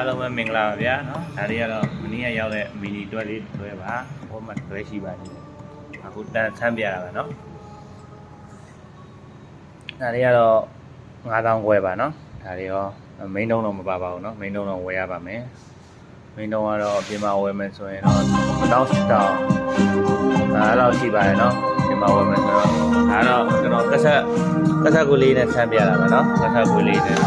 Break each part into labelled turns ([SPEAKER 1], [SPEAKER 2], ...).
[SPEAKER 1] အားလုံးပဲမင်္ဂလာပါဗျာနော်ဒါတွေကတော့မနေ့ကရောက်တဲ့မီနီတွဲလေးတွဲပါဟိုမှာတွဲရှိပါတယ်အခုတန်ဆန်းပြတာပါနော်ဒါတွေကတော့9000ခွဲပါနော်ဒါတွေရောမိန်းတုံးတော့မပါပါဘူးနော်မိန်းတုံးတော့ဝယ်ရပါမယ်မိန်းတုံးကတော့ပြင်မာဝယ်မယ်ဆိုရင်တော့1000တောင်းအဲ့လောက်ရှိပါတယ်နော်ပြင်မာဝယ်မယ်ဆိုတော့ဒါတော့ကျွန်တော်ကဆက်ကူလေးနဲ့ဆန်းပြတာပါနော်ကဆက်ကူလေးနဲ့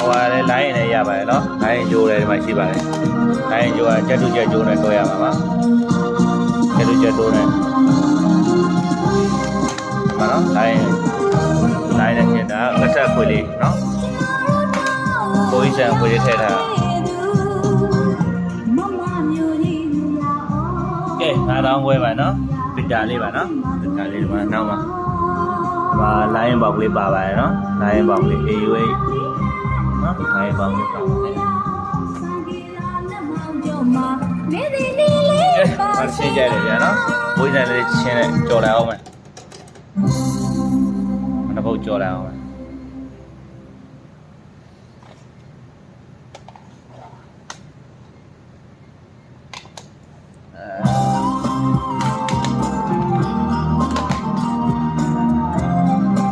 [SPEAKER 1] ဟိုကလည်းလိုင်းရင်လည်းရပါတယ်နော်လိုင်းရင်ကြိုးတယ်ဒီမှာရှိပါတယ်လိုင်းရင်ကြိုးကကြက်တူကြက်ကြိုးနဲ့တွဲရမှာပါကြက်တူကြက်တိုးနဲ့ဒီမှာနော်လိုင်းနဲ့ကျင်တာကဆက်ခွေလေးနော်ကိုကြီးဆန်ခွေလေးထည့်ထားကဲ9000ခွဲပါနော်ပစ်တာလေးပါနော်ပစ်တာလေးဒီမှာနောက်မှာလိုင်းဘောက်လေးပါပါတယ်နော်လိုင်းဘောက်လေး AUA နော်လိုင်းဘောက်လေးပါပါတယ်မရှင်းကြတယ်ဗျာနော်ဘိုးကြီးလေးချင်းနဲ့ကြော်လာအောင်မယ်နှစ်ပုတ်ကြော်လာအောင်မယ်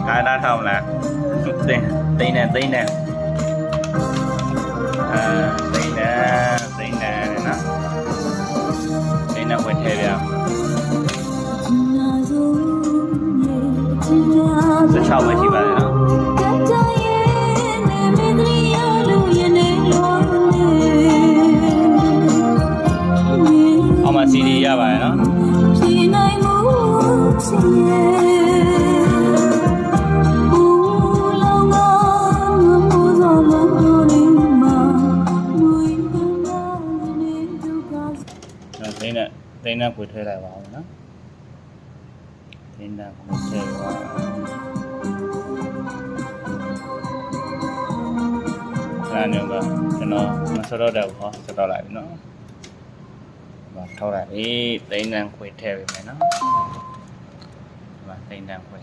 [SPEAKER 1] ကားထောင်လားသိနေသိနေနော်သိနေဝတ်ထဲဗျာ16ပဲရှိပါတယ်နော်အောက်မှာ CD ရပါတယ်နော်သိန်းနဲ့ခွေထဲလိုက်ပါဦးနော်သိန်းနဲ့ခွေထဲပါအဲ့ဒါမျိုးကကျွန်တော်မစတော့တော့ဟောစတော့လိုက်ပြီနော်ဘာထောက်လိုက်ပြီသိန်းနဲ့ခွေထဲပြီမယ်နော်ဘာသိန်းနဲ့ခွေ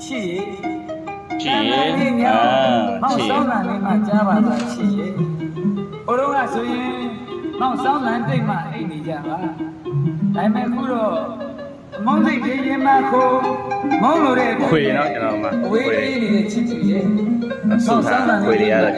[SPEAKER 2] ချစ်ရေ
[SPEAKER 1] မောင်စောင်းတာလေး
[SPEAKER 2] မှကြားပါလားချစ်ရေဟိုတော့ကဆိုရင်မောင်စောင်းလန်တိတ်မှအိတ်နေကြပါဒါပေမဲ့ခုတော့မောင်စိတ်လေးရင်မှခိုးမောင်လို့တဲ့
[SPEAKER 1] ခွေနော်ကျွန်တော်မှာ
[SPEAKER 2] အဝေးလေးနေတဲ့ချစ်ချစ်ရေ
[SPEAKER 1] ဆုထားခွေတွေရတော့